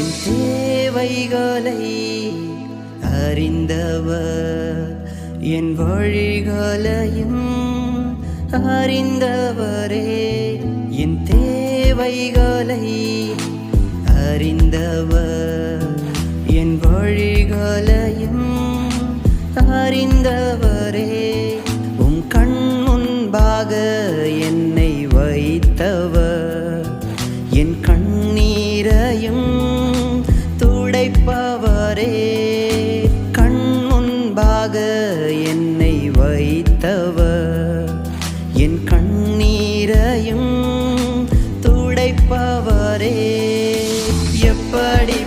என் தேவைகளை அறிந்தவர், என் வழிகளையும் அறிந்தவரே. என் தேவைகளை அறிந்தவர், என் வழிகளையும் அறிந்தவரே. உம் கண் முன்பாக என்னை வைத்தவர், என் கண்ணீரையும் துடைப்பவரே. கண் முன்பாக என்னை வைத்தவர், என் கண்ணீரையும் துடைப்பவரே. எப்படி